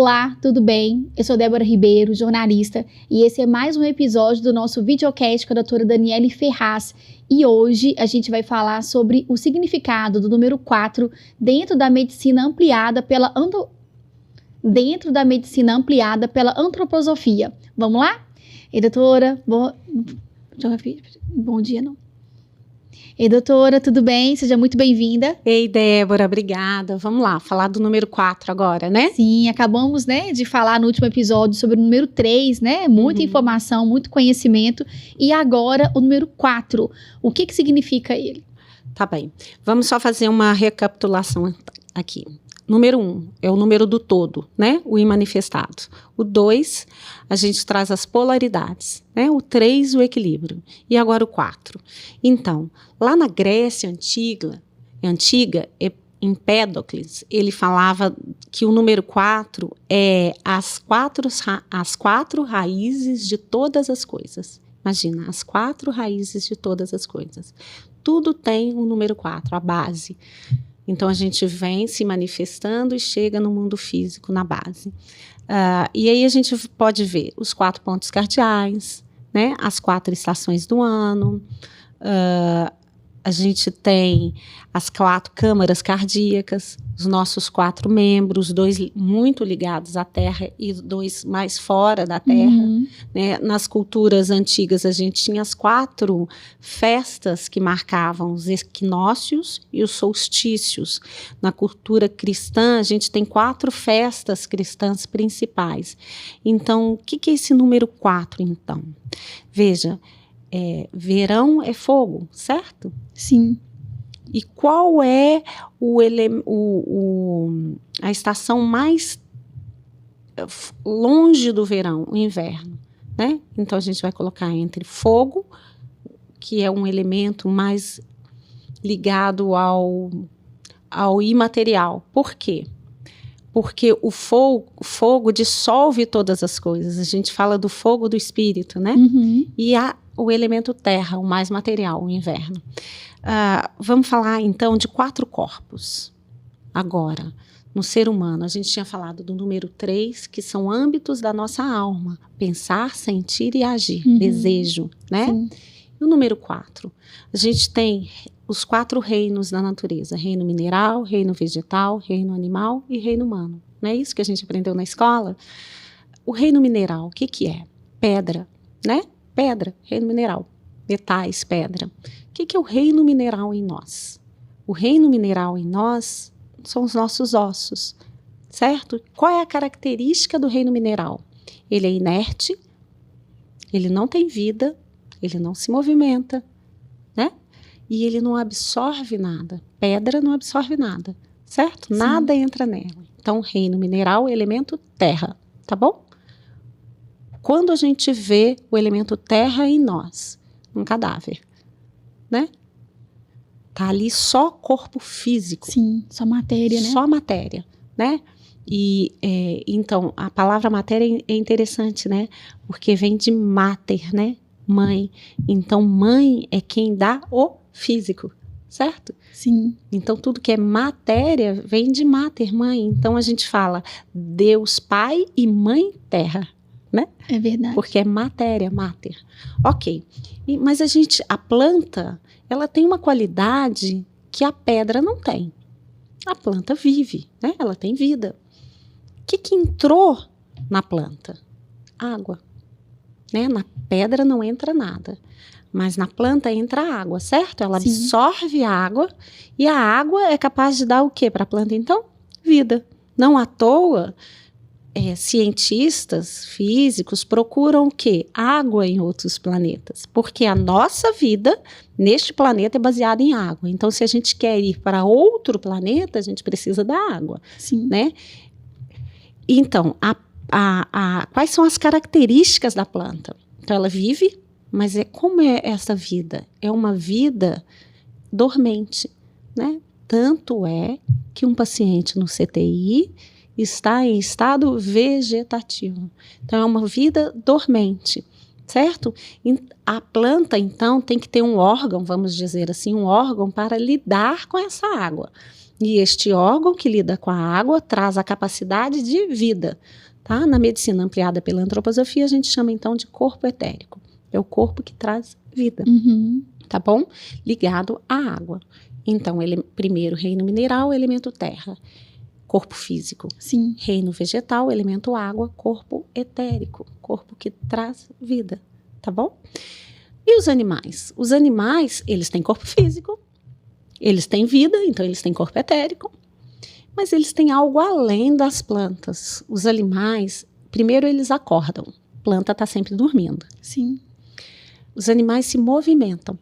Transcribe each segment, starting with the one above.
Olá, tudo bem? Eu sou Débora Ribeiro, jornalista, e esse é mais um episódio do nosso videocast com a doutora Daniele Ferraz. E hoje a gente vai falar sobre o significado do número 4 dentro da medicina ampliada pela antroposofia. Vamos lá? Ei, doutora, bom dia, não. Ei, doutora, tudo bem? Seja muito bem-vinda. Ei, Débora, obrigada. Vamos lá, falar do número 4 agora, né? Sim, acabamos, de falar no último episódio sobre o número 3, Muita informação, muito conhecimento. E agora o número 4. O que significa ele? Tá bem. Vamos só fazer uma recapitulação aqui. Número 1 é o número do todo, O imanifestado. O 2, a gente traz as polaridades, O 3, o equilíbrio. E agora o 4. Então, lá na Grécia antiga, Empédocles, ele falava que o número 4 é as quatro raízes de todas as coisas. Imagina, as 4 raízes de todas as coisas. Tudo tem o número 4, a base. Então, a gente vem se manifestando e chega no mundo físico, na base. E aí a gente pode ver os 4 pontos cardeais, as 4 estações do ano, a gente tem as 4 câmaras cardíacas, os nossos 4 membros, 2 muito ligados à Terra e 2 mais fora da Terra. Nas culturas antigas, a gente tinha as 4 festas que marcavam os equinócios e os solstícios. Na cultura cristã, a gente tem 4 festas cristãs principais. Então, o que é esse número 4, então? Veja, verão é fogo, certo? Sim. E qual é a estação mais longe do verão? O inverno, Então, a gente vai colocar entre fogo, que é um elemento mais ligado ao imaterial. Por quê? Porque o fogo dissolve todas as coisas. A gente fala do fogo do espírito, E o elemento terra, o mais material, o inverno. Vamos falar, então, de 4 corpos. Agora, no ser humano, a gente tinha falado do número 3, que são âmbitos da nossa alma. Pensar, sentir e agir. Desejo, Sim. E o número 4? A gente tem os 4 reinos da natureza. Reino mineral, reino vegetal, reino animal e reino humano. Não é isso que a gente aprendeu na escola? O reino mineral, o que é? Pedra, Pedra, reino mineral. Metais, pedra. O que é o reino mineral em nós? O reino mineral em nós são os nossos ossos, certo? Qual é a característica do reino mineral? Ele é inerte, ele não tem vida, ele não se movimenta, E ele não absorve nada. Pedra não absorve nada, certo? Sim. Nada entra nela. Então, reino mineral, elemento terra, tá bom? Quando a gente vê o elemento terra em nós, um cadáver, Tá ali só corpo físico. Sim, só matéria, Só matéria, E, então, a palavra matéria é interessante, Porque vem de mater, Mãe. Então, mãe é quem dá o físico, certo? Sim. Então, tudo que é matéria vem de mater, mãe. Então, a gente fala Deus Pai e Mãe Terra, É verdade. Porque é matéria, mater. Ok. Mas a planta, ela tem uma qualidade que a pedra não tem. A planta vive, Ela tem vida. O que entrou na planta? Água. Na pedra não entra nada. Mas na planta entra água, certo? Ela absorve a água e a água é capaz de dar o quê para a planta, então? Vida. Não à toa, cientistas físicos procuram o quê? Água em outros planetas. Porque a nossa vida neste planeta é baseada em água. Então, se a gente quer ir para outro planeta, a gente precisa da água. Sim. Então, quais são as características da planta? Então, ela vive, mas como é essa vida? É uma vida dormente, Tanto é que um paciente no CTI está em estado vegetativo. Então, é uma vida dormente, certo? A planta, então, tem que ter um órgão, vamos dizer assim, um órgão para lidar com essa água. E este órgão que lida com a água traz a capacidade de vida. Tá? Na medicina ampliada pela antroposofia, a gente chama então de corpo etérico. É o corpo que traz vida, tá bom? Ligado à água. Então, primeiro, reino mineral, elemento terra. Corpo físico. Sim. Reino vegetal, elemento água. Corpo etérico, corpo que traz vida, tá bom? E os animais? Os animais, eles têm corpo físico, eles têm vida, então eles têm corpo etérico, mas eles têm algo além das plantas. Os animais, primeiro eles acordam, a planta está sempre dormindo. Sim. Os animais se movimentam,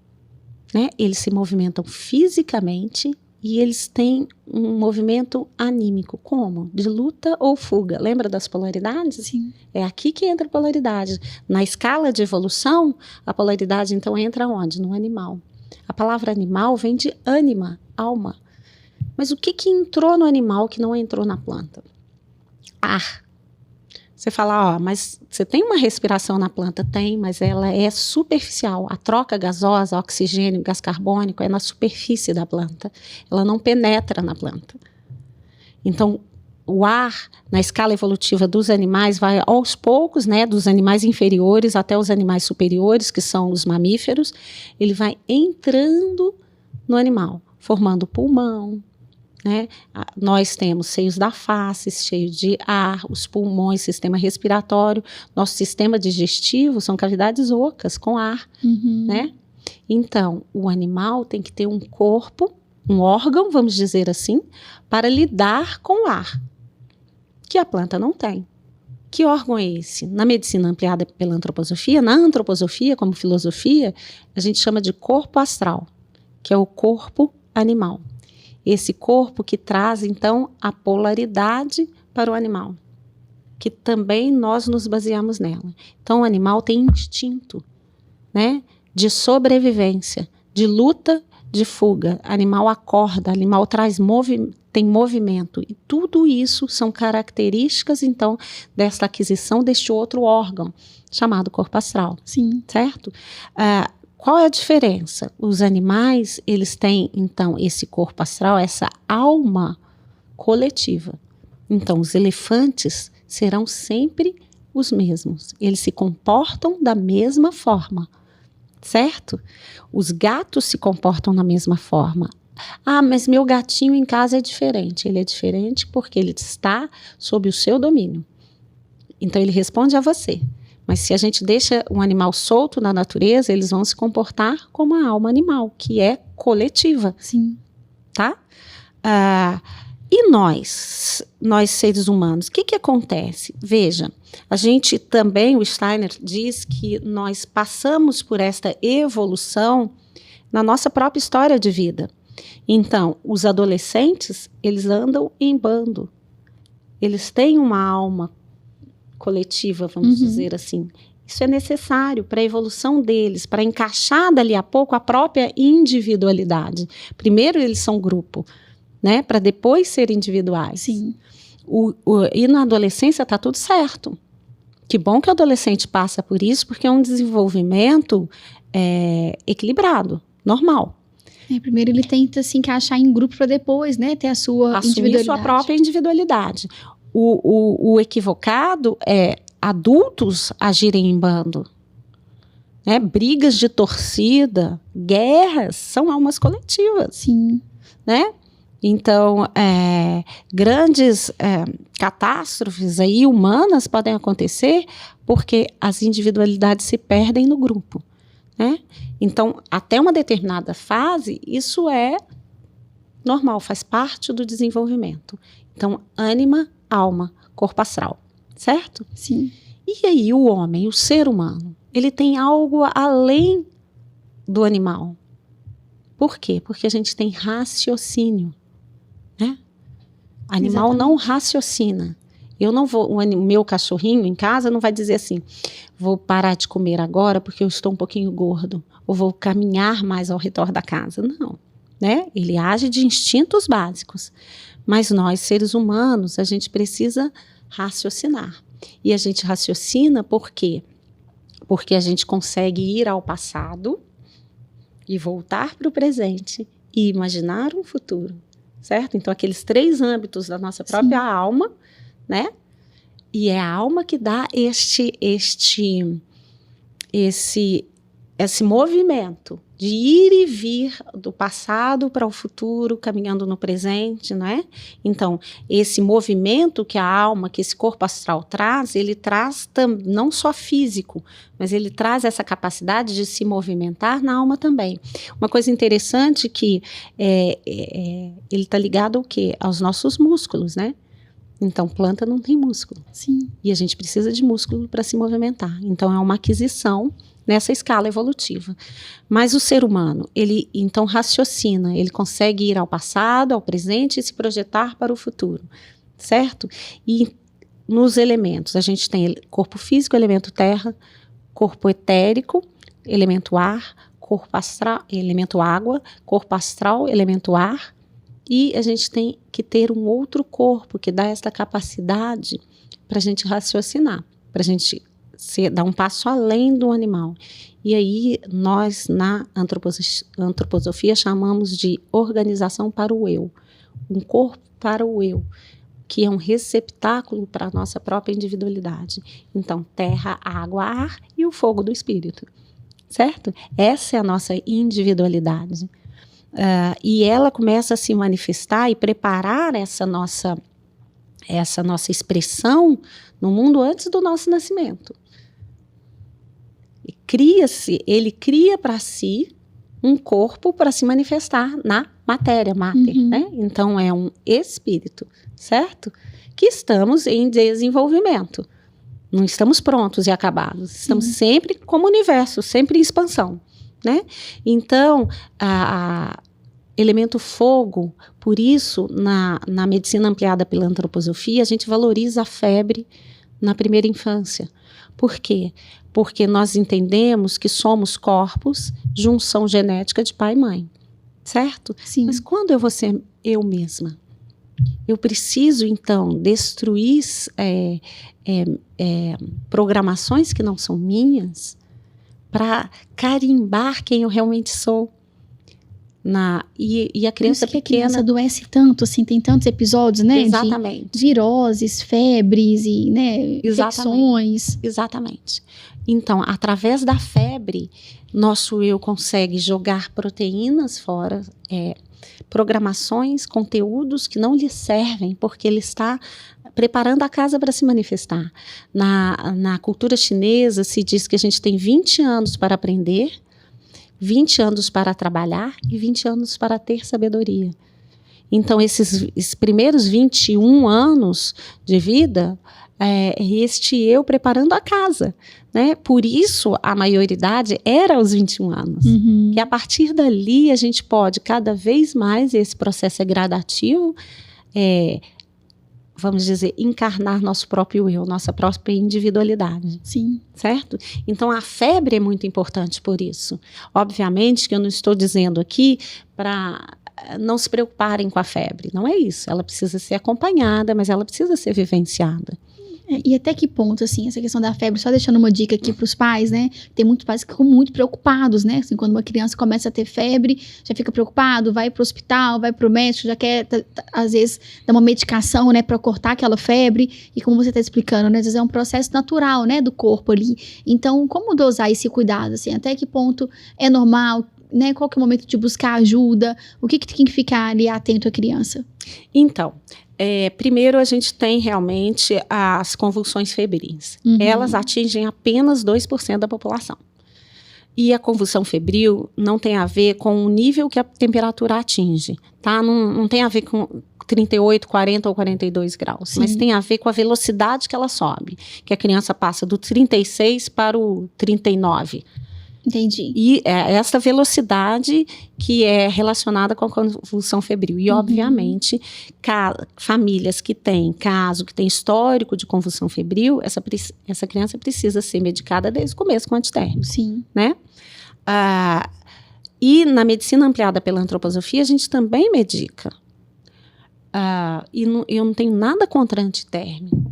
né? Eles se movimentam fisicamente e eles têm um movimento anímico. Como? De luta ou fuga. Lembra das polaridades? Sim. É aqui que entra a polaridade. Na escala de evolução, a polaridade então entra onde? No animal. A palavra animal vem de ânima, alma. Mas o que entrou no animal que não entrou na planta? Ar. Você fala, mas você tem uma respiração na planta? Tem, mas ela é superficial. A troca gasosa, oxigênio, gás carbônico é na superfície da planta. Ela não penetra na planta. Então, o ar, na escala evolutiva dos animais, vai aos poucos, né, dos animais inferiores até os animais superiores, que são os mamíferos, ele vai entrando no animal, formando pulmão, né? Nós temos seios da face, cheio de ar, os pulmões, sistema respiratório, nosso sistema digestivo são cavidades ocas com ar, né? Então, o animal tem que ter um corpo, um órgão, vamos dizer assim, para lidar com o ar, que a planta não tem. Que órgão é esse? Na medicina ampliada pela antroposofia, na antroposofia, como filosofia, a gente chama de corpo astral, que é o corpo animal. Esse corpo que traz, então, a polaridade para o animal, que também nós nos baseamos nela. Então, o animal tem instinto, né, de sobrevivência, de luta, de fuga. Animal acorda, animal tem movimento. E tudo isso são características, então, desta aquisição deste outro órgão, chamado corpo astral. Sim. Certo? Qual é a diferença? Os animais, eles têm, então, esse corpo astral, essa alma coletiva. Então, os elefantes serão sempre os mesmos. Eles se comportam da mesma forma, certo? Os gatos se comportam da mesma forma. Mas meu gatinho em casa é diferente. Ele é diferente porque ele está sob o seu domínio. Então, ele responde a você. Mas se a gente deixa um animal solto na natureza, eles vão se comportar como a alma animal, que é coletiva. Sim. Tá? E nós seres humanos, o que acontece? Veja, a gente também, o Steiner diz que nós passamos por esta evolução na nossa própria história de vida. Então, os adolescentes, eles andam em bando. Eles têm uma alma coletiva, vamos dizer assim. Isso é necessário para a evolução deles, para encaixar dali a pouco a própria individualidade. Primeiro eles são grupo, né, para depois serem individuais. Sim. E na adolescência está tudo certo. Que bom que o adolescente passa por isso, porque é um desenvolvimento equilibrado, normal. Primeiro ele tenta se encaixar em grupo para depois, né, ter a sua assumir individualidade. Sua própria individualidade. O equivocado é adultos agirem em bando. Né? Brigas de torcida, guerras, são almas coletivas. Sim. Né? Então, grandes catástrofes aí, humanas podem acontecer porque as individualidades se perdem no grupo. Né? Então, até uma determinada fase, isso é normal, faz parte do desenvolvimento. Então, ânima, alma, corpo astral, certo? Sim. E aí o homem, o ser humano, ele tem algo além do animal. Por quê? Porque a gente tem raciocínio, né? Animal Exatamente. não raciocina. Eu não vou, o meu cachorrinho em casa não vai dizer assim, vou parar de comer agora porque eu estou um pouquinho gordo, ou vou caminhar mais ao redor da casa. Não, né? Ele age de instintos básicos. Mas nós, seres humanos, a gente precisa raciocinar. E a gente raciocina por quê? Porque a gente consegue ir ao passado e voltar para o presente e imaginar um futuro. certo? Então, aqueles 3 âmbitos da nossa própria Sim. alma, né? E é a alma que dá esse movimento de ir e vir do passado para o futuro, caminhando no presente, não é? Então, esse movimento que a alma, que esse corpo astral traz, ele traz não só físico, mas ele traz essa capacidade de se movimentar na alma também. Uma coisa interessante que ele está ligado ao quê? Aos nossos músculos, né? Então, planta não tem músculo. Sim. E a gente precisa de músculo para se movimentar. Então, é uma aquisição nessa escala evolutiva. Mas o ser humano, ele então raciocina, ele consegue ir ao passado, ao presente e se projetar para o futuro, certo? E nos elementos, a gente tem corpo físico, elemento terra, corpo etérico, elemento ar, corpo astral, elemento água, corpo astral, elemento ar, e a gente tem que ter um outro corpo que dá essa capacidade para a gente raciocinar, para a gente dar um passo além do animal. E aí nós, na antroposofia, chamamos de organização para o eu, um corpo para o eu, que é um receptáculo para a nossa própria individualidade. Então, terra, água, ar e o fogo do espírito, certo? Essa é a nossa individualidade. E ela começa a se manifestar e preparar essa nossa expressão no mundo antes do nosso nascimento. E ele cria para si um corpo para se manifestar na matéria, mater, né? Então é um espírito, certo? Que estamos em desenvolvimento. Não estamos prontos e acabados. Estamos sempre como universo, sempre em expansão, né? Então, elemento fogo, por isso, na medicina ampliada pela antroposofia, a gente valoriza a febre na primeira infância. Por quê? Porque nós entendemos que somos corpos, junção genética de pai e mãe, certo? Sim. Mas quando eu vou ser eu mesma? Eu preciso, então, destruir programações que não são minhas para carimbar quem eu realmente sou. E a criança pequena... a criança adoece tanto, assim, tem tantos episódios, né? Exatamente. De viroses, febres e, né, infecções. Exatamente. Então, através da febre, nosso eu consegue jogar proteínas fora, programações, conteúdos que não lhe servem, porque ele está preparando a casa para se manifestar. Na cultura chinesa, se diz que a gente tem 20 anos para aprender, 20 anos para trabalhar e 20 anos para ter sabedoria. Então, esses primeiros 21 anos de vida, este eu preparando a casa, né? Por isso, a maioridade era aos 21 anos. E a partir dali, a gente pode cada vez mais, esse processo é gradativo, vamos dizer, encarnar nosso próprio eu, nossa própria individualidade. Sim. Certo? Então, a febre é muito importante por isso. Obviamente que eu não estou dizendo aqui para não se preocuparem com a febre. Não é isso. Ela precisa ser acompanhada, mas ela precisa ser vivenciada. E até que ponto, assim, essa questão da febre, só deixando uma dica aqui para os pais, né? Tem muitos pais que ficam muito preocupados, né? Assim, quando uma criança começa a ter febre, já fica preocupado, vai para o hospital, vai para o médico, já quer, às vezes, dar uma medicação, né? Para cortar aquela febre. E como você está explicando, né? Às vezes é um processo natural, né? Do corpo ali. Então, como dosar esse cuidado, assim? Até que ponto é normal, né? Qual que é o momento de buscar ajuda? O que tem que ficar ali atento à criança? Então, primeiro a gente tem realmente as convulsões febris. Elas atingem apenas 2% da população. E a convulsão febril não tem a ver com o nível que a temperatura atinge, tá? Não tem a ver com 38, 40 ou 42 graus, Sim. Mas tem a ver com a velocidade que ela sobe, que a criança passa do 36 para o 39. Entendi. E é essa velocidade que é relacionada com a convulsão febril. E, obviamente, famílias que têm caso, que têm histórico de convulsão febril, essa criança precisa ser medicada desde o começo com antitérmico. Sim. Né? E na medicina ampliada pela antroposofia, a gente também medica. E eu não tenho nada contra antitérmico.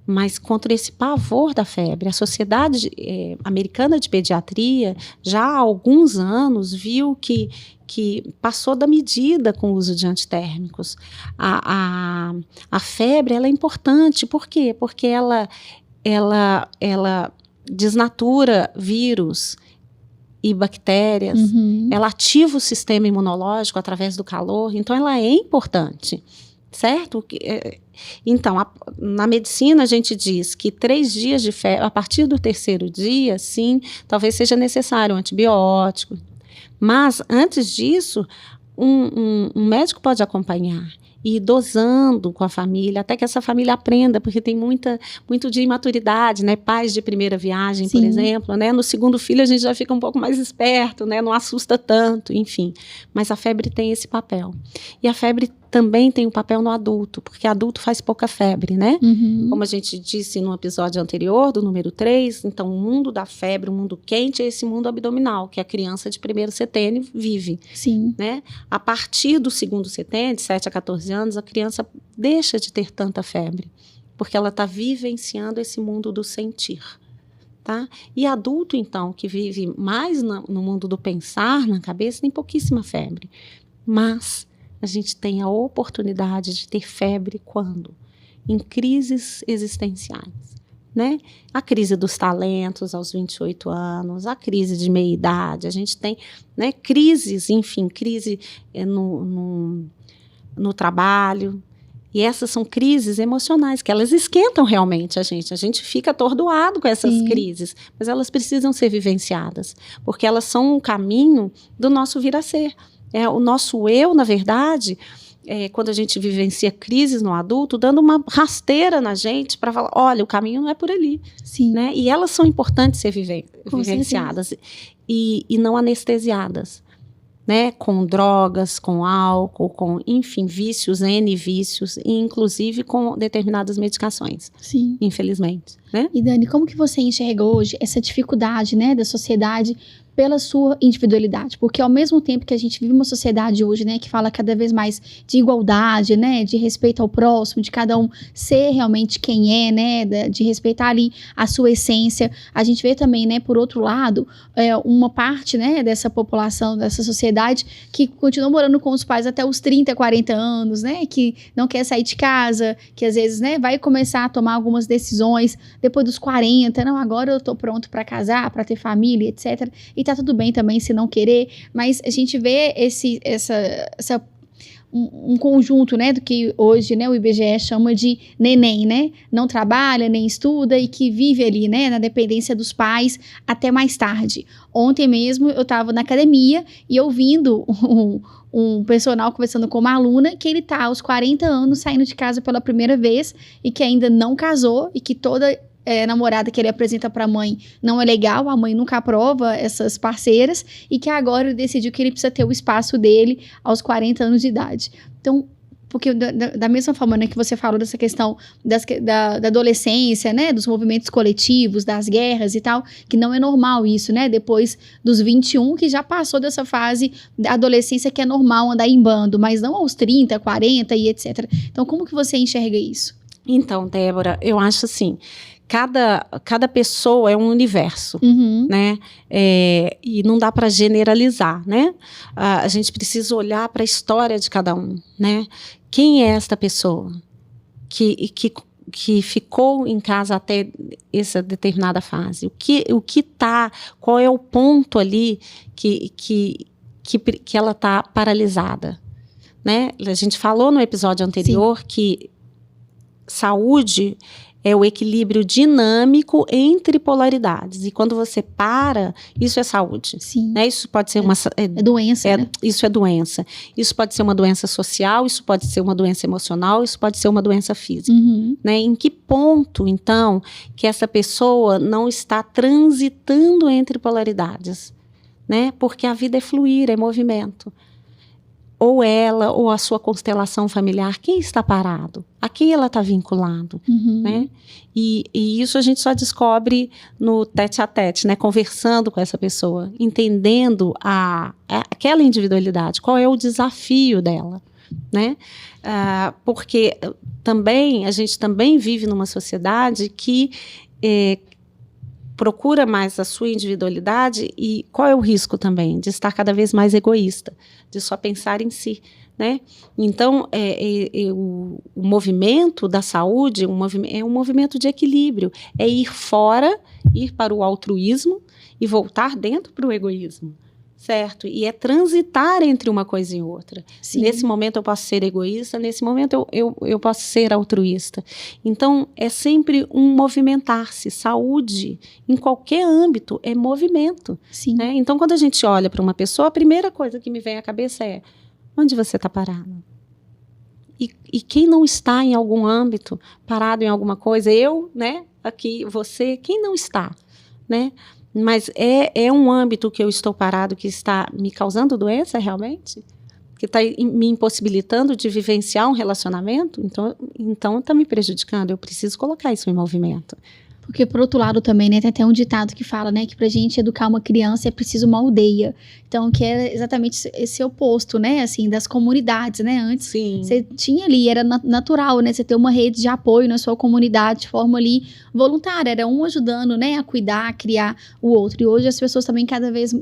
mas contra esse pavor da febre. A Sociedade Americana de Pediatria, já há alguns anos, viu que passou da medida com o uso de antitérmicos. A febre, ela é importante. Por quê? Porque ela desnatura vírus e bactérias, ela ativa o sistema imunológico através do calor, então ela é importante, certo? Então, na medicina a gente diz que 3 dias de febre, a partir do 3º dia, sim, talvez seja necessário um antibiótico, mas antes disso, um médico pode acompanhar e ir dosando com a família, até que essa família aprenda, porque tem muito de imaturidade, né? Pais de primeira viagem, Sim. por exemplo, né? No 2º filho a gente já fica um pouco mais esperto, né? Não assusta tanto, enfim. Mas a febre tem esse papel. E a febre também tem um papel no adulto, porque adulto faz pouca febre, né? Como a gente disse no episódio anterior, do número 3, então o mundo da febre, o mundo quente, é esse mundo abdominal, que a criança de primeiro setênio vive. Sim. Né? A partir do 2º setênio, de 7 a 14 anos, a criança deixa de ter tanta febre, porque ela está vivenciando esse mundo do sentir. Tá? E adulto, então, que vive mais no mundo do pensar, na cabeça, tem pouquíssima febre. Mas a gente tem a oportunidade de ter febre quando? Em crises existenciais. Né? A crise dos talentos aos 28 anos, a crise de meia-idade, a gente tem, né, crises, enfim, crise no trabalho. E essas são crises emocionais, que elas esquentam realmente a gente fica atordoado com essas crises, mas elas precisam ser vivenciadas, porque elas são um caminho do nosso vir a ser. O nosso eu, na verdade, quando a gente vivencia crises no adulto, dando uma rasteira na gente para falar, olha, o caminho não é por ali. Sim. Né? E elas são importantes ser vivenciadas e não anestesiadas. Né, com drogas, com álcool, com, enfim, vícios, N vícios, e inclusive com determinadas medicações. Sim. Infelizmente. Né? E Dani, como que você enxerga hoje essa dificuldade, né, da sociedade pela sua individualidade? Porque ao mesmo tempo que a gente vive uma sociedade hoje, né, que fala cada vez mais de igualdade, né, de respeito ao próximo, de cada um ser realmente quem é, né, de respeitar ali a sua essência, a gente vê também, né, por outro lado, uma parte, né, dessa população, dessa sociedade que continua morando com os pais até os 30, 40 anos, né, que não quer sair de casa, que às vezes, né, vai começar a tomar algumas decisões depois dos 40, não, agora eu tô pronto para casar, para ter família, etc. E tá tudo bem também se não querer, mas a gente vê um conjunto, né, do que hoje, né, o IBGE chama de neném, né, não trabalha, nem estuda e que vive ali, né, na dependência dos pais até mais tarde. Ontem mesmo eu estava na academia e ouvindo um personal conversando com uma aluna que ele tá aos 40 anos saindo de casa pela primeira vez e que ainda não casou e que toda namorada que ele apresenta pra mãe não é legal, a mãe nunca aprova essas parceiras e que agora ele decidiu que ele precisa ter o espaço dele aos 40 anos de idade. Então, porque da mesma forma, né, que você falou dessa questão da adolescência, né, dos movimentos coletivos, das guerras e tal, que não é normal isso, né, depois dos 21, que já passou dessa fase da adolescência que é normal andar em bando, mas não aos 30, 40 e etc. Então, como que você enxerga isso? Então, Débora, eu acho assim, cada pessoa é um universo, né? E não dá para generalizar, né? A gente precisa olhar para a história de cada um, né? Quem é esta pessoa que ficou em casa até essa determinada fase? Qual é o ponto ali que ela está paralisada, né? A gente falou no episódio anterior que saúde é o equilíbrio dinâmico entre polaridades. E quando você para, isso é saúde. Sim. Né? Isso pode ser doença, né? Isso é doença. Isso pode ser uma doença social, isso pode ser uma doença emocional, isso pode ser uma doença física. Né? Em que ponto, então, que essa pessoa não está transitando entre polaridades? Né? Porque a vida é fluir, é movimento. Ou ela, ou a sua constelação familiar, quem está parado? A quem ela está vinculado? Né? E isso a gente só descobre no tete-a-tete, né? Conversando com essa pessoa, entendendo aquela individualidade, qual é o desafio dela. Né? Porque a gente também vive numa sociedade que procura mais a sua individualidade, e qual é o risco também? De estar cada vez mais egoísta, de só pensar em si, né? Então, o movimento da saúde é um movimento de equilíbrio, é ir fora, ir para o altruísmo e voltar dentro para o egoísmo. Certo? E é transitar entre uma coisa e outra. Sim. Nesse momento eu posso ser egoísta, nesse momento eu posso ser altruísta. Então, é sempre um movimentar-se. Saúde, em qualquer âmbito, é movimento. Sim. Né? Então, quando a gente olha para uma pessoa, a primeira coisa que me vem à cabeça é: onde você está parado? E quem não está em algum âmbito, parado em alguma coisa? Eu, né? Aqui, você, quem não está? Né? Mas é um âmbito que eu estou parado que está me causando doença realmente? Que está me impossibilitando de vivenciar um relacionamento? Então está me prejudicando. Eu preciso colocar isso em movimento. Porque, por outro lado, também, né, tem até um ditado que fala, né, que pra gente educar uma criança é preciso uma aldeia. Então, que é exatamente esse oposto, né, assim, das comunidades, né? Antes, sim, você tinha ali, era natural, né, você ter uma rede de apoio na sua comunidade de forma ali voluntária, era um ajudando, né, a cuidar, a criar o outro. E hoje as pessoas também cada vez,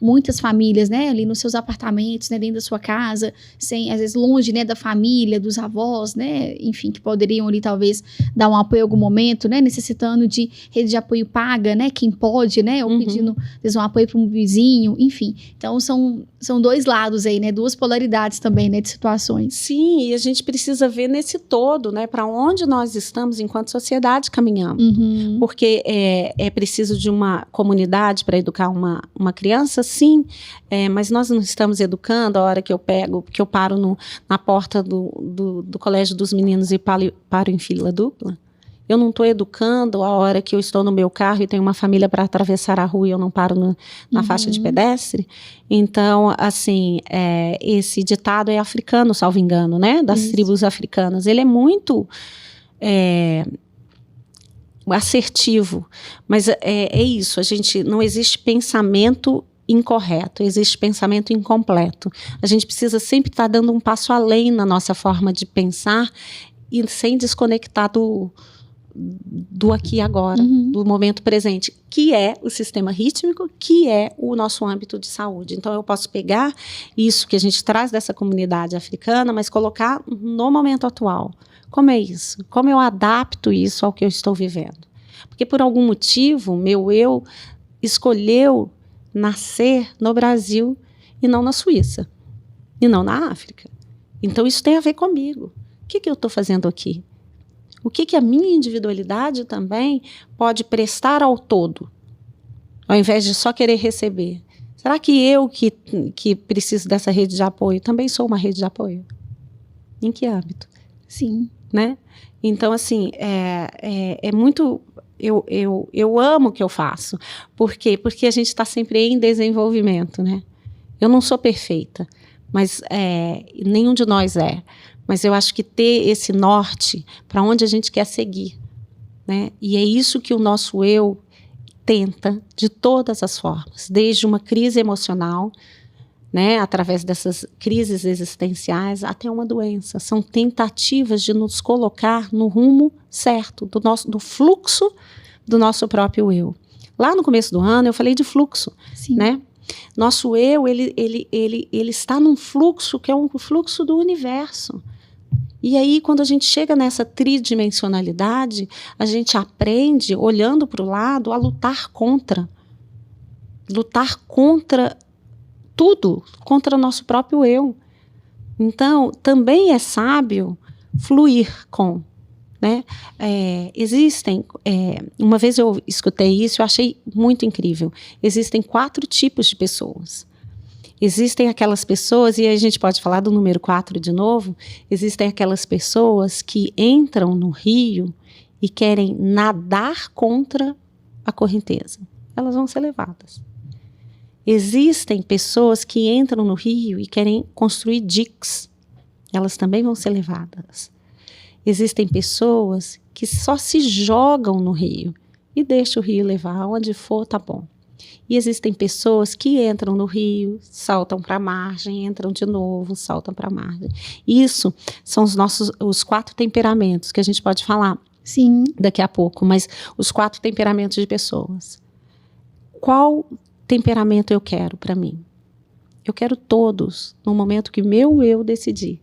muitas famílias, né, ali nos seus apartamentos, né, dentro da sua casa, sem, às vezes, longe, né, da família, dos avós, né, enfim, que poderiam ali talvez dar um apoio em algum momento, né, necessitando de rede de apoio paga, né, quem pode, né, ou pedindo, às vezes, um apoio para um vizinho, enfim. Então, são dois lados aí, né, duas polaridades também, né, de situações. Sim, e a gente precisa ver nesse todo, né, para onde nós estamos enquanto sociedade caminhando. Porque é preciso de uma comunidade para educar uma criança, sim, mas nós não estamos educando a hora que eu paro na porta do colégio dos meninos e paro em fila dupla. Eu não estou educando a hora que eu estou no meu carro e tenho uma família para atravessar a rua e eu não paro na faixa de pedestre. Então, assim, esse ditado é africano, salvo engano, né? Das tribos africanas. Ele é muito assertivo, mas é isso. Não existe pensamento incorreto, existe pensamento incompleto. A gente precisa sempre estar dando um passo além na nossa forma de pensar e sem desconectar do aqui e agora, do momento presente, que é o sistema rítmico, que é o nosso âmbito de saúde. Então, eu posso pegar isso que a gente traz dessa comunidade africana, mas colocar no momento atual. Como é isso? Como eu adapto isso ao que eu estou vivendo? Porque, por algum motivo, meu eu escolheu nascer no Brasil e não na Suíça, e não na África. Então, isso tem a ver comigo. O que eu estou fazendo aqui? O que a minha individualidade também pode prestar ao todo, ao invés de só querer receber? Será que eu que preciso dessa rede de apoio também sou uma rede de apoio? Em que âmbito? Sim. Né? Então, assim, é muito... Eu amo o que eu faço. Por quê? Porque a gente está sempre em desenvolvimento, né? Eu não sou perfeita, mas nenhum de nós é. Mas eu acho que ter esse norte para onde a gente quer seguir, né? E é isso que o nosso eu tenta de todas as formas, desde uma crise emocional, né, através dessas crises existenciais, até uma doença. São tentativas de nos colocar no rumo certo, do fluxo do nosso próprio eu. Lá no começo do ano eu falei de fluxo, Sim. Né? Nosso eu, ele está num fluxo que é um fluxo do universo. E aí, quando a gente chega nessa tridimensionalidade, a gente aprende, olhando para o lado, a lutar contra tudo, contra o nosso próprio eu. Então, também é sábio fluir com, né? Uma vez eu escutei isso, eu achei muito incrível. Existem 4 tipos de pessoas. Existem aquelas pessoas, e a gente pode falar do número 4 de novo, existem aquelas pessoas que entram no rio e querem nadar contra a correnteza. Elas vão ser levadas. Existem pessoas que entram no rio e querem construir diques. Elas também vão ser levadas. Existem pessoas que só se jogam no rio e deixam o rio levar aonde for, tá bom. E existem pessoas que entram no rio, saltam para a margem, entram de novo, saltam para a margem. Isso são os 4 temperamentos que a gente pode falar Sim. daqui a pouco, mas os 4 temperamentos de pessoas. Qual temperamento eu quero para mim? Eu quero todos, no momento que meu eu decidir.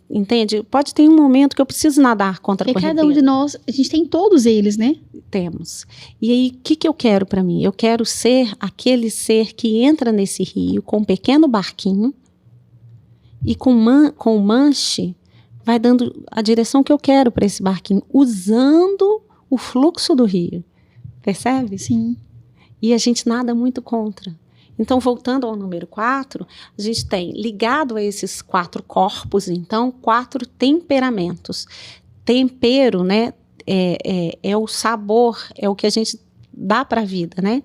Entende? Pode ter um momento que eu preciso nadar contra a Porque correnteza. cada um de nós, a gente tem todos eles, né? Temos. E aí, o que eu quero para mim? Eu quero ser aquele ser que entra nesse rio com um pequeno barquinho e com o manche vai dando a direção que eu quero para esse barquinho, usando o fluxo do rio. Percebe? Sim. E a gente nada muito contra. Então, voltando ao número 4, a gente tem, ligado a esses 4 corpos, então, 4 temperamentos. Tempero, né, é o sabor, é o que a gente dá para a vida, né?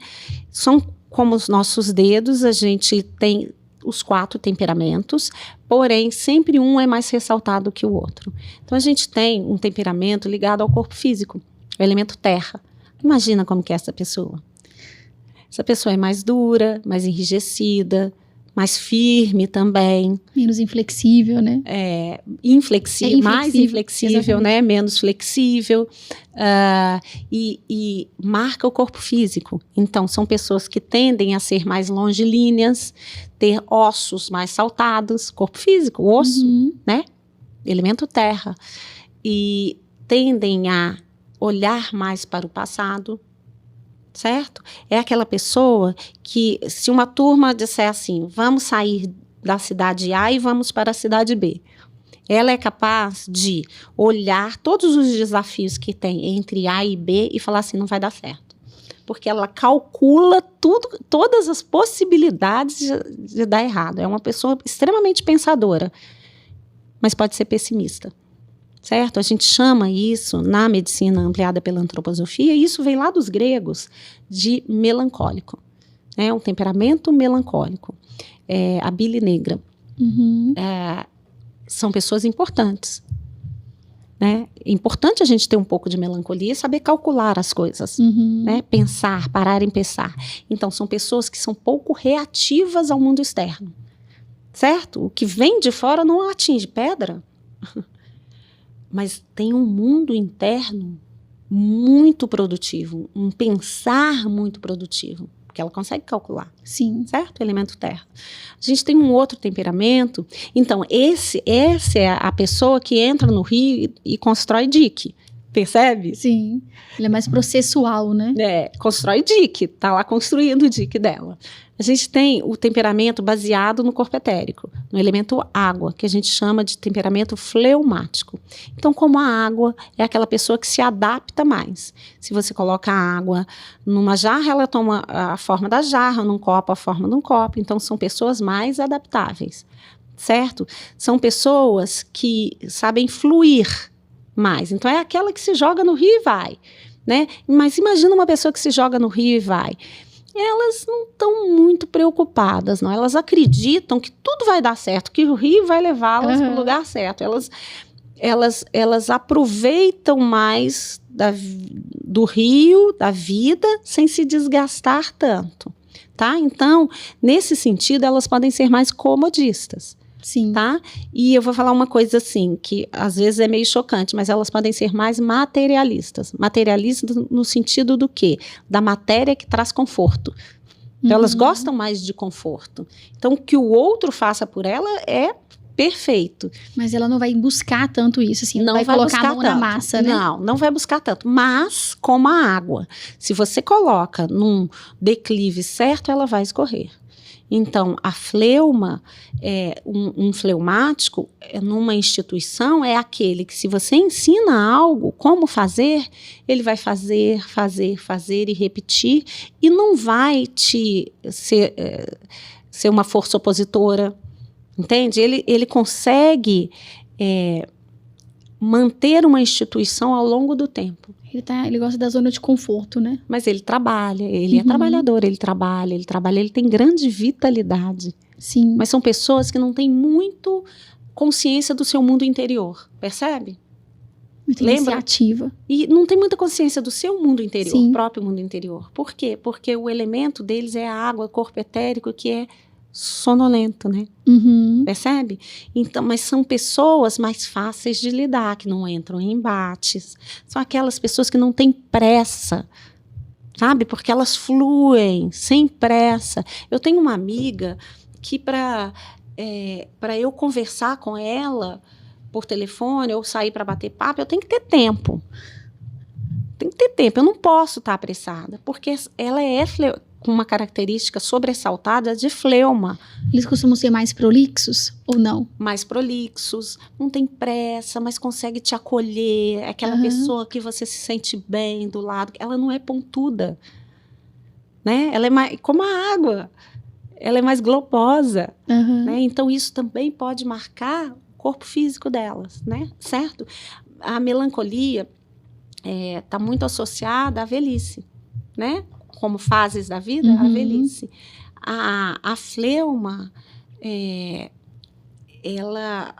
São como os nossos dedos, a gente tem os 4 temperamentos, porém, sempre um é mais ressaltado que o outro. Então, a gente tem um temperamento ligado ao corpo físico, o elemento terra. Imagina como que é essa pessoa. Essa pessoa é mais dura, mais enrijecida, mais firme também. Menos inflexível, né? Mais inflexível, exatamente. né? Menos flexível. E marca o corpo físico. Então, são pessoas que tendem a ser mais longilíneas, ter ossos mais saltados, corpo físico, osso, né? Elemento terra. E tendem a olhar mais para o passado. Certo? É aquela pessoa que, se uma turma disser assim, vamos sair da cidade A e vamos para a cidade B, ela é capaz de olhar todos os desafios que tem entre A e B e falar assim, não vai dar certo. Porque ela calcula todas as possibilidades de dar errado. É uma pessoa extremamente pensadora, mas pode ser pessimista. Certo? A gente chama isso, na medicina ampliada pela antroposofia, e isso vem lá dos gregos, de melancólico. É um temperamento melancólico. A bile negra. São pessoas importantes. Né? É importante a gente ter um pouco de melancolia e saber calcular as coisas. Né? Pensar, parar em pensar. Então, são pessoas que são pouco reativas ao mundo externo. Certo? O que vem de fora não atinge pedra. Mas tem um mundo interno muito produtivo, um pensar muito produtivo, porque ela consegue calcular. Sim. Certo? Elemento terra. A gente tem um outro temperamento. Então, essa é a pessoa que entra no rio e constrói dique. Percebe? Sim. Ele é mais processual, né? Constrói dique. Tá lá construindo o dique dela. A gente tem o temperamento baseado no corpo etérico, no elemento água, que a gente chama de temperamento fleumático. Então, como a água é aquela pessoa que se adapta mais. Se você coloca a água numa jarra, ela toma a forma da jarra, num copo, a forma de um copo. Então, são pessoas mais adaptáveis, certo? São pessoas que sabem fluir mais. Então, é aquela que se joga no rio e vai, né? Mas imagina uma pessoa que se joga no rio e vai. Elas não estão muito preocupadas, não. Elas acreditam que tudo vai dar certo, que o rio vai levá-las para o lugar certo. Elas aproveitam mais do rio, da vida, sem se desgastar tanto, tá? Então, nesse sentido, elas podem ser mais comodistas. Sim. Tá? E eu vou falar uma coisa assim, que às vezes é meio chocante, mas elas podem ser mais materialistas. Materialistas no sentido do quê? Da matéria que traz conforto. Então, elas gostam mais de conforto. Então, que o outro faça por ela é perfeito. Mas ela não vai buscar tanto isso, assim, não vai colocar a mão na massa, né? Não vai buscar tanto. Mas, como a água, se você coloca num declive certo, ela vai escorrer. Então, a fleuma, um fleumático, numa instituição, é aquele que, se você ensina algo, como fazer, ele vai fazer e repetir, e não vai ser uma força opositora, entende? Ele consegue manter uma instituição ao longo do tempo. Ele gosta da zona de conforto, né? Mas ele trabalha, ele é trabalhador, ele trabalha, ele tem grande vitalidade. Sim. Mas são pessoas que não têm muito consciência do seu mundo interior, percebe? Muita Lembra? iniciativa. E não tem muita consciência do seu mundo interior, Sim. próprio mundo interior. Por quê? Porque o elemento deles é a água, corpo etérico, que é sonolento, né? Uhum. Percebe? Então, mas são pessoas mais fáceis de lidar, que não entram em embates. São aquelas pessoas que não têm pressa, sabe? Porque elas fluem, sem pressa. Eu tenho uma amiga que para eu conversar com ela por telefone ou sair para bater papo, eu tenho que ter tempo. Tem que ter tempo. Eu não posso estar apressada, porque ela é com uma característica sobressaltada de fleuma. Eles costumam ser mais prolixos ou não? Mais prolixos, não tem pressa, mas consegue te acolher. É aquela pessoa que você se sente bem do lado. Ela não é pontuda, né? Ela é mais como a água. Ela é mais globosa, né? Então isso também pode marcar o corpo físico delas, né? Certo? A melancolia está muito associada à velhice, né? Como fases da vida, a velhice. A fleuma, ela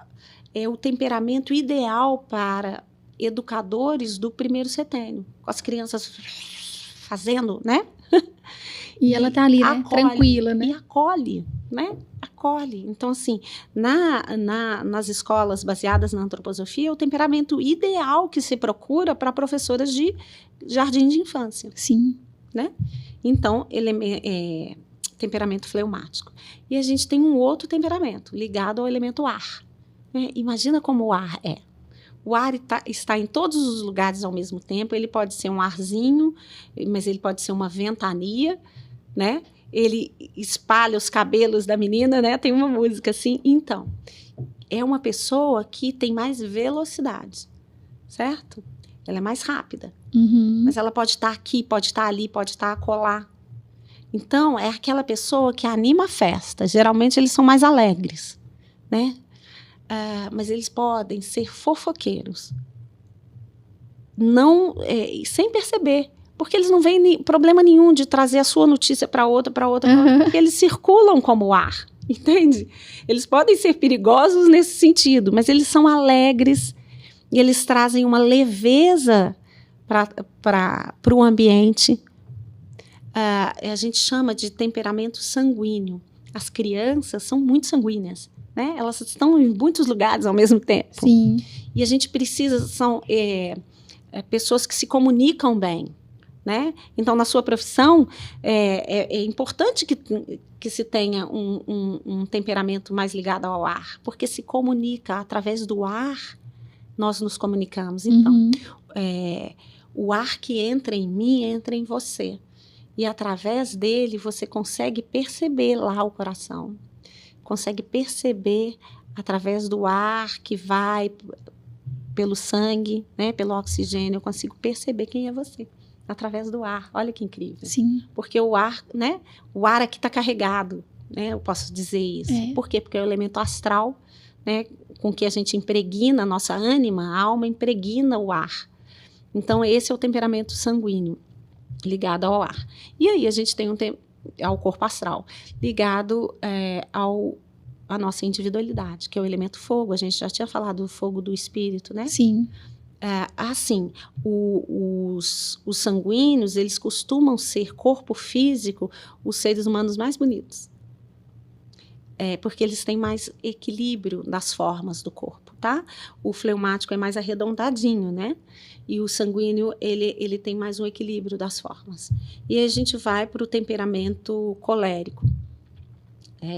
é o temperamento ideal para educadores do primeiro setênio, com as crianças fazendo, né? E ela tá ali, né? Tranquila, né? E acolhe, né? Acolhe. Então, assim, nas escolas baseadas na antroposofia, é o temperamento ideal que se procura para professoras de jardim de infância. Sim. Né? Então, ele é temperamento fleumático. E a gente tem um outro temperamento, ligado ao elemento ar. Né? Imagina como o ar é. O ar está em todos os lugares ao mesmo tempo. Ele pode ser um arzinho, mas ele pode ser uma ventania, né? Ele espalha os cabelos da menina, né? Tem uma música assim. Então, é uma pessoa que tem mais velocidade, certo? Ela é mais rápida. Mas ela pode estar aqui, pode estar ali, pode estar acolá. Então, é aquela pessoa que anima a festa. Geralmente, eles são mais alegres, né? Mas eles podem ser fofoqueiros. Não, sem perceber. Porque eles não veem problema nenhum de trazer a sua notícia para outra, porque eles circulam como ar, entende? Eles podem ser perigosos nesse sentido, mas eles são alegres e eles trazem uma leveza para o ambiente. A gente chama de temperamento sanguíneo. As crianças são muito sanguíneas, né? Elas estão em muitos lugares ao mesmo tempo. Sim. E a gente precisa, são pessoas que se comunicam bem, né? Então, na sua profissão, é importante que se tenha um temperamento mais ligado ao ar, porque se comunica através do ar, nós nos comunicamos. Então, o ar que entra em mim, entra em você. E através dele, você consegue perceber lá o coração. Consegue perceber através do ar que vai pelo sangue, né, pelo oxigênio. Eu consigo perceber quem é você através do ar. Olha que incrível. Sim. Porque o ar, né, o ar aqui está carregado, né, eu posso dizer isso. Por quê? Porque é o elemento astral, né, com que a gente impregna a nossa ânima, a alma impregna o ar. Então, esse é o temperamento sanguíneo, ligado ao ar. E aí a gente tem ao corpo astral, ligado à nossa individualidade, que é o elemento fogo. A gente já tinha falado do fogo do espírito, né? Sim. Assim, os sanguíneos, eles costumam ser corpo físico os seres humanos mais bonitos. Porque eles têm mais equilíbrio das formas do corpo, tá? O fleumático é mais arredondadinho, né? E o sanguíneo, ele tem mais um equilíbrio das formas. E aí a gente vai para o temperamento colérico,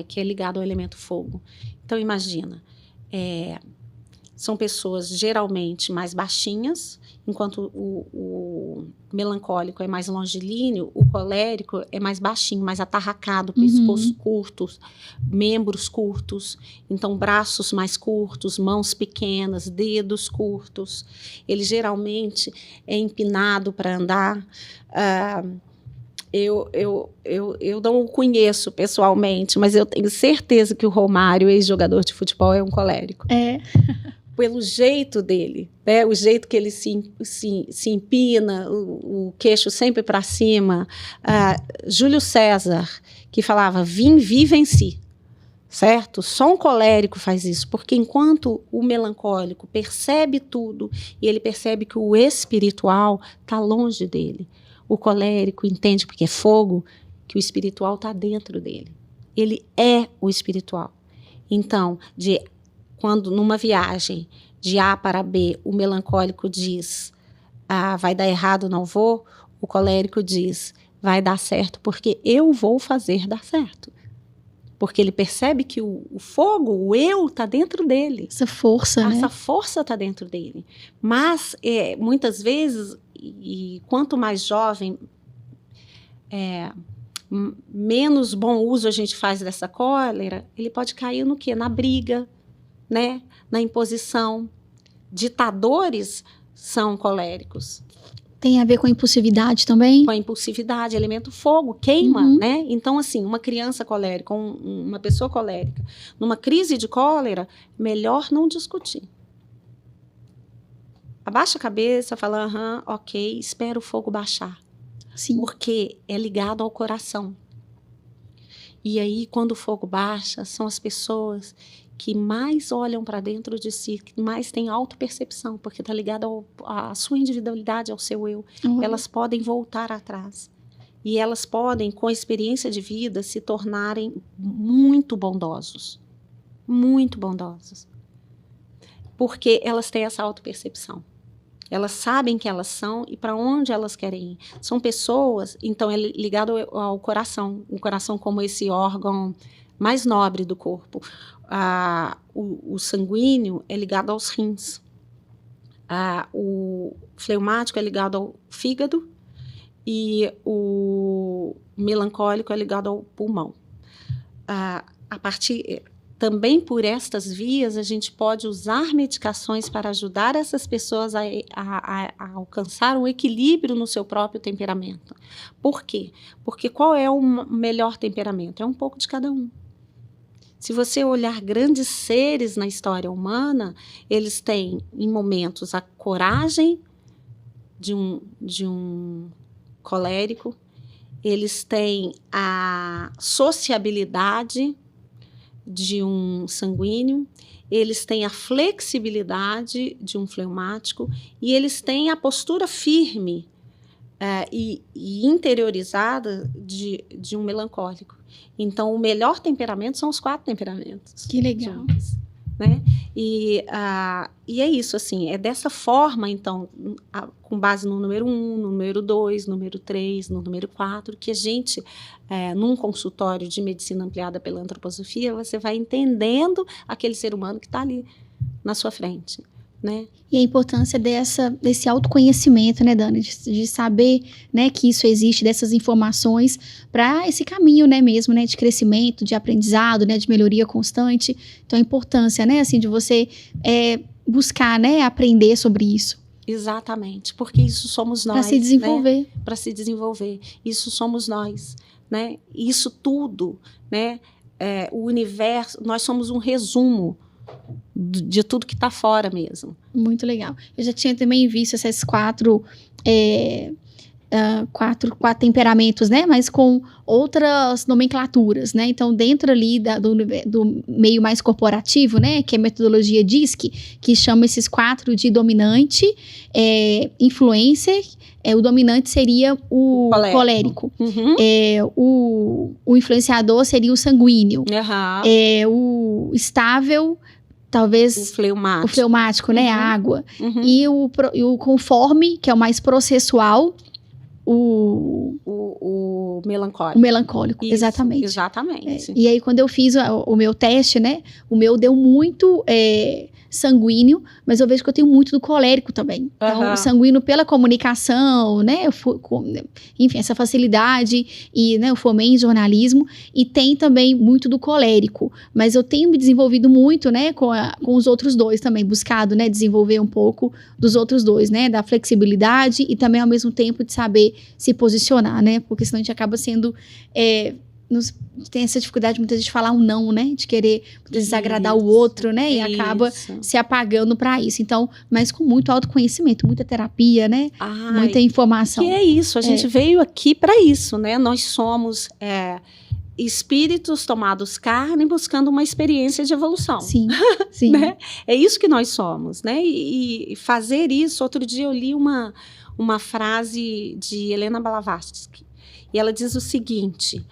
que é ligado ao elemento fogo. Então, imagina, são pessoas geralmente mais baixinhas, enquanto o melancólico é mais longilíneo, o colérico é mais baixinho, mais atarracado, pescoço curto, membros curtos, então braços mais curtos, mãos pequenas, dedos curtos. Ele geralmente é empinado para andar. Eu não o conheço pessoalmente, mas eu tenho certeza que o Romário, ex-jogador de futebol, é um colérico. Pelo jeito dele, né? O jeito que ele se empina, o queixo sempre para cima. Júlio César, que falava, vim, vi, venci. certo? Só um colérico faz isso, porque enquanto o melancólico percebe tudo e ele percebe que o espiritual está longe dele, o colérico entende, porque é fogo, que o espiritual está dentro dele. Ele é o espiritual. Então, quando numa viagem de A para B, o melancólico diz, vai dar errado, não vou, o colérico diz, vai dar certo, porque eu vou fazer dar certo. Porque ele percebe que o fogo, o eu, está dentro dele. Essa força, né? Essa força está dentro dele. Mas, muitas vezes, e quanto mais jovem, menos bom uso a gente faz dessa cólera, ele pode cair no quê? Na briga, né? Na imposição. Ditadores são coléricos. Tem a ver com a impulsividade também? Com a impulsividade, elemento fogo, queima, né? Então, assim, uma criança colérica, uma pessoa colérica, numa crise de cólera, melhor não discutir. Abaixa a cabeça, fala, ok, espera o fogo baixar. Sim. Porque é ligado ao coração. E aí, quando o fogo baixa, são as pessoas que mais olham para dentro de si, que mais têm autopercepção, porque está ligado à sua individualidade, ao seu eu. Elas podem voltar atrás. E elas podem, com a experiência de vida, se tornarem muito bondosos. Muito bondosos. Porque elas têm essa autopercepção. Elas sabem que elas são e para onde elas querem ir. São pessoas, então, é ligado ao coração. O coração como esse órgão mais nobre do corpo. O sanguíneo é ligado aos rins. O fleumático é ligado ao fígado e o melancólico é ligado ao pulmão. Também por estas vias, a gente pode usar medicações para ajudar essas pessoas a alcançar um equilíbrio no seu próprio temperamento. Por quê? Porque qual é o melhor temperamento? É um pouco de cada um. Se você olhar grandes seres na história humana, eles têm, em momentos, a coragem de um colérico, eles têm a sociabilidade de um sanguíneo, eles têm a flexibilidade de um fleumático e eles têm a postura firme e interiorizada de um melancólico. Então, o melhor temperamento são os 4 temperamentos. Que legal. Juntos, né? E é isso, assim, é dessa forma, então, com base no número 1, no número 2, no número 3, no número 4, que a gente, num consultório de medicina ampliada pela antroposofia, você vai entendendo aquele ser humano que está ali na sua frente. Né? E a importância desse autoconhecimento, né, Dani? De saber, né, que isso existe, dessas informações para esse caminho, né, mesmo, né, de crescimento, de aprendizado, né, de melhoria constante. Então, a importância, né, assim, de você buscar, né, aprender sobre isso. Exatamente, porque isso somos nós. Para se desenvolver. Né? Para se desenvolver. Isso somos nós, né? Isso tudo, né? O universo, nós somos um resumo de tudo que está fora mesmo. Muito legal. Eu já tinha também visto essas 4 temperamentos, né? Mas com outras nomenclaturas, né? Então, dentro ali do meio mais corporativo, né? Que é a metodologia DISC, que chama esses 4 de dominante, influencer. O dominante seria o colérico. Uhum. O influenciador seria o sanguíneo. Uhum. O estável, talvez... O fleumático, né? A água. Uhum. E o conforme, que é o mais processual, o melancólico. O melancólico, Isso, exatamente. Exatamente. E aí, quando eu fiz o meu teste, né? O meu deu muito sanguíneo, mas eu vejo que eu tenho muito do colérico também. Então, o sanguíneo pela comunicação, né? Enfim, essa facilidade e, né, eu formei em jornalismo e tem também muito do colérico. Mas eu tenho me desenvolvido muito, né? Com os outros 2 também, buscado, né? Desenvolver um pouco dos outros 2, né? Da flexibilidade e também, ao mesmo tempo, de saber se posicionar, né? Porque senão a gente acaba sendo... tem essa dificuldade muitas vezes de falar um não, né? De querer desagradar o outro, né? E acaba se apagando para isso. Então, mas com muito autoconhecimento, muita terapia, né? Muita informação. Que é isso, a gente veio aqui para isso, né? Nós somos espíritos tomados carne buscando uma experiência de evolução. Sim, sim. Né? É isso que nós somos, né? E fazer isso, outro dia eu li uma frase de Helena Blavatsky, e ela diz o seguinte,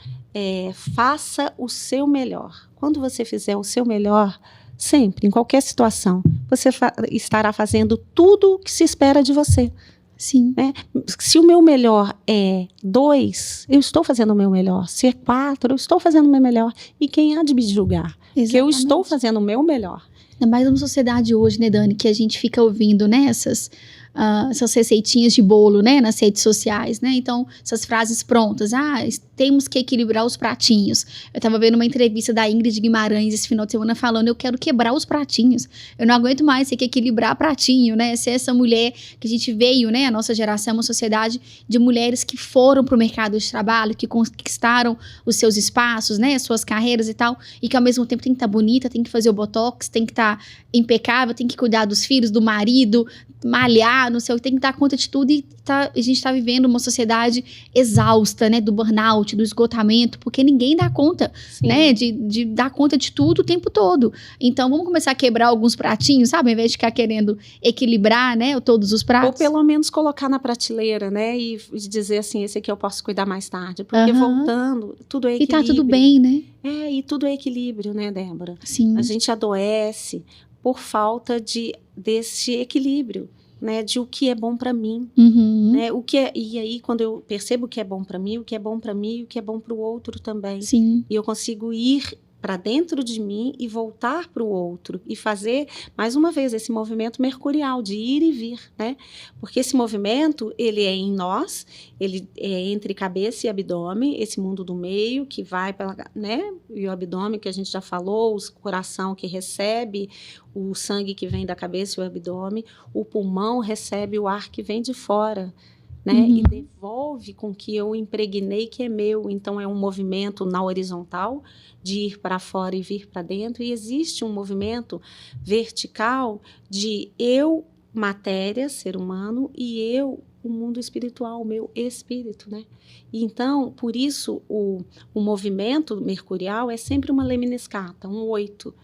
faça o seu melhor. Quando você fizer o seu melhor, sempre, em qualquer situação, você estará fazendo tudo o que se espera de você. Sim. Né? Se o meu melhor é 2, eu estou fazendo o meu melhor. Se é 4, eu estou fazendo o meu melhor. E quem há de me julgar? Exatamente. Que eu estou fazendo o meu melhor. É mais uma sociedade hoje, né, Dani, que a gente fica ouvindo, né, essas receitinhas de bolo, né, nas redes sociais, né, então, essas frases prontas, temos que equilibrar os pratinhos. Eu tava vendo uma entrevista da Ingrid Guimarães esse final de semana falando, eu quero quebrar os pratinhos, eu não aguento mais ter que equilibrar pratinho, né, ser essa mulher que a gente veio, né, a nossa geração é uma sociedade de mulheres que foram pro mercado de trabalho, que conquistaram os seus espaços, né, as suas carreiras e tal, e que ao mesmo tempo tem que estar bonita, tem que fazer o botox, tem que estar impecável, tem que cuidar dos filhos, do marido, malhar, não sei o que, tem que dar conta de tudo e a gente tá vivendo uma sociedade exausta, né, do burnout, do esgotamento, porque ninguém dá conta, Sim. né, de dar conta de tudo o tempo todo. Então, vamos começar a quebrar alguns pratinhos, sabe, ao invés de ficar querendo equilibrar, né, todos os pratos. Ou pelo menos colocar na prateleira, né, e dizer assim, esse aqui eu posso cuidar mais tarde, porque voltando, tudo é equilíbrio. E tá tudo bem, né? E tudo é equilíbrio, né, Débora? Sim. A gente adoece por falta desse equilíbrio, né, de o que é bom para mim, né, e aí quando eu percebo o que é bom para mim, o que é bom para mim, o que é bom para o outro também, sim, e eu consigo ir para dentro de mim e voltar para o outro e fazer mais uma vez esse movimento mercurial de ir e vir, né? Porque esse movimento ele é em nós, ele é entre cabeça e abdômen, esse mundo do meio que vai pela, né? E o abdômen que a gente já falou, o coração que recebe o sangue que vem da cabeça e o abdômen, o pulmão recebe o ar que vem de fora. Né? E devolve com que eu impregnei que é meu. Então, é um movimento na horizontal, de ir para fora e vir para dentro. E existe um movimento vertical de eu, matéria, ser humano, e eu, o mundo espiritual, o meu espírito. Né? E então, por isso, o movimento mercurial é sempre uma lemniscata, um 8.